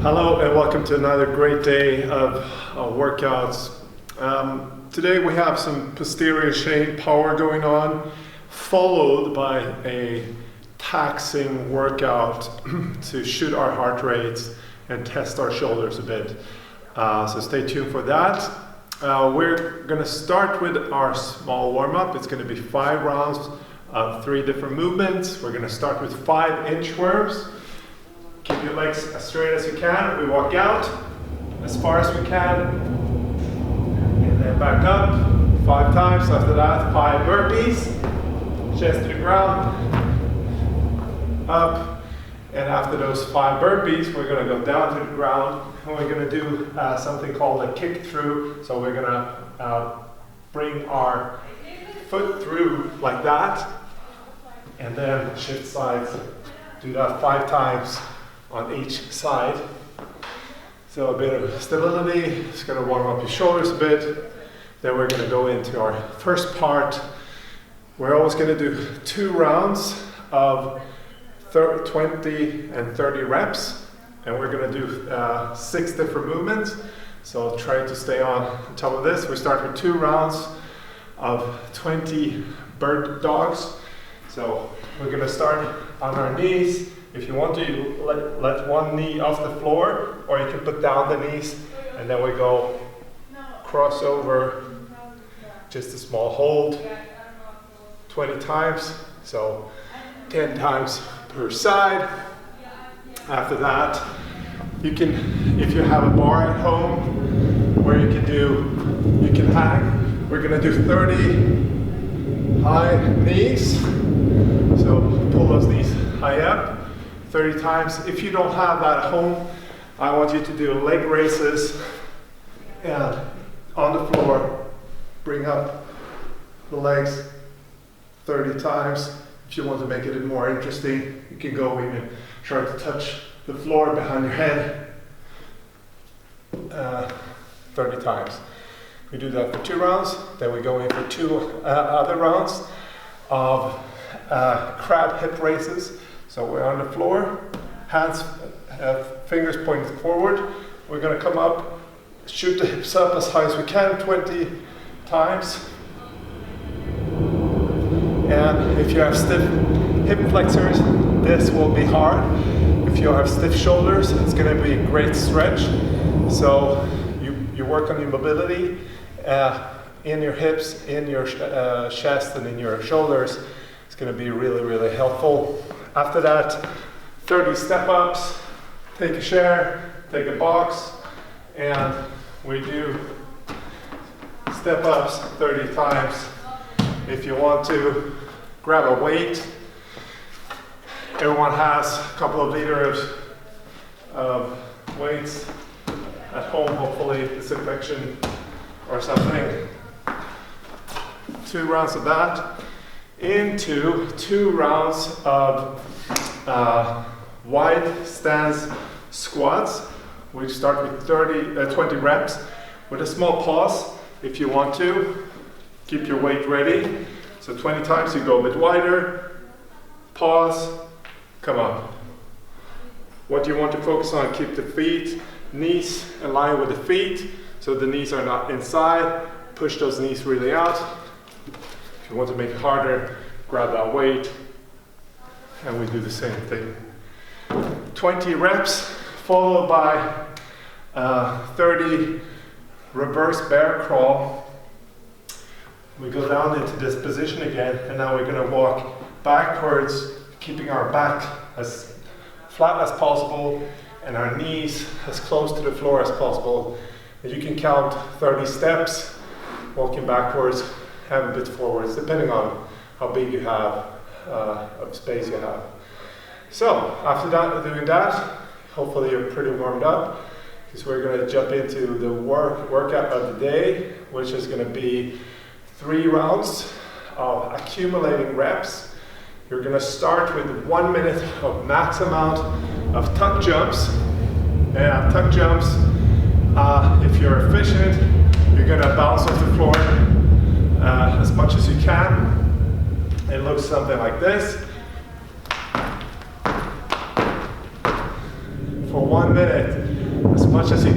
Hello and welcome to another great day of workouts. Today we have some posterior chain power going on, followed by a taxing workout to shoot our heart rates and test our shoulders a bit. So stay tuned for that. We're going to start with our small warm-up. It's going to be 5 rounds of 3 different movements. We're going to start with 5 inchworms. Keep your legs as straight as you can. We walk out as far as we can. And then back up 5 times. After that, 5 burpees. Chest to the ground. Up. And after those 5 burpees, we're going to go down to the ground. And we're going to do something called a kick through. So we're going to bring our foot through like that. And then shift sides. Do that 5 times on each side. So a bit of stability. It's going to warm up your shoulders a bit. Then we're going to go into our first part. We're always going to do 2 rounds of 20 and 30 reps. And we're going to do 6 different movements. So try to stay on top of this. We start with 2 rounds of 20 bird dogs. So we're going to start on our knees. If you want to, let one knee off the floor, or you can put down the knees, and then we go cross over, just a small hold, 20 times, so 10 times per side. After that, you can, if you have a bar at home, where you can hang. We're gonna do 30 high knees, so pull those knees high up. 30 times. If you don't have that at home, I want you to do leg raises and on the floor, bring up the legs 30 times. If you want to make it more interesting, you can go even try to touch the floor behind your head 30 times. We do that for 2 rounds, then we go in for 2 other rounds of crab hip raises. So we're on the floor, hands, fingers pointed forward. We're going to come up, shoot the hips up as high as we can, 20 times. And if you have stiff hip flexors, this will be hard. If you have stiff shoulders, it's going to be a great stretch. So you work on your mobility in your hips, in your chest, and in your shoulders. It's going to be really, really helpful. After that, 30 step-ups, take a chair, take a box, and we do step-ups 30 times. If you want to grab a weight, everyone has a couple of liters of weights at home, hopefully disinfection or something. 2 rounds of that. Into 2 rounds of wide stance squats. We start with 20 reps with a small pause if you want to. Keep your weight ready. So 20 times you go a bit wider, pause, come up. What you want to focus on, keep the feet, knees in line with the feet so the knees are not inside. Push those knees really out. If you want to make it harder, grab that weight, and we do the same thing. 20 reps, followed by 30 reverse bear crawl. We go down into this position again, and now we're going to walk backwards, keeping our back as flat as possible, and our knees as close to the floor as possible. And you can count 30 steps, walking backwards, and a bit forwards, depending on how big you have, of space you have. So after that, doing that, hopefully you're pretty warmed up, because we're going to jump into the workout of the day, which is going to be 3 rounds of accumulating reps. You're going to start with 1 minute of max amount of tuck jumps. And tuck jumps, if you're efficient, you're going to bounce off the floor as much as you can. It looks something like this. For 1 minute.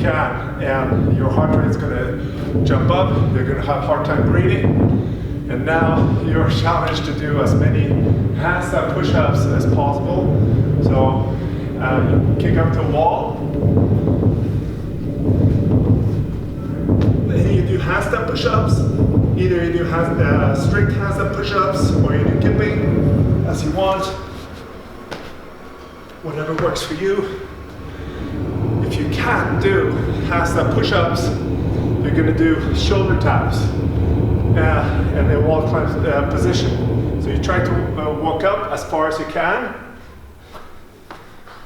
can, and your heart rate is going to jump up. You're going to have a hard time breathing, and now you're challenged to do as many handstand push-ups as possible. So you kick up to a wall, then you do handstand push-ups. Either you do strict handstand push-ups or you do kipping as you want. Whatever works for you. If you can't do handstand push-ups, you're going to do shoulder taps and a wall climb position. So you try to walk up as far as you can,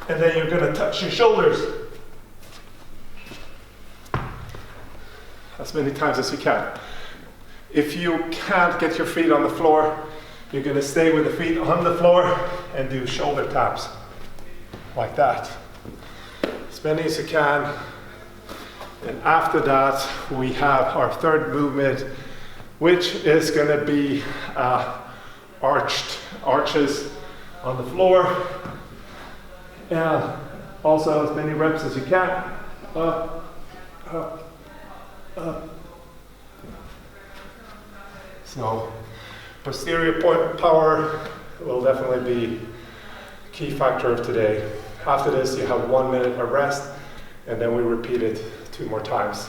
and then you're going to touch your shoulders as many times as you can. If you can't get your feet on the floor, you're going to stay with the feet on the floor and do shoulder taps like that, as many as you can. And after that, we have our third movement, which is going to be arches on the floor. And also as many reps as you can. Up, up, up. So posterior point power will definitely be a key factor of today. After this, you have 1 minute of rest, and then we repeat it 2 more times.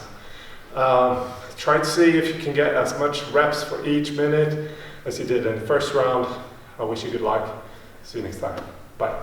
Try to see if you can get as much reps for each minute as you did in the first round. I wish you good luck. See you next time. Bye.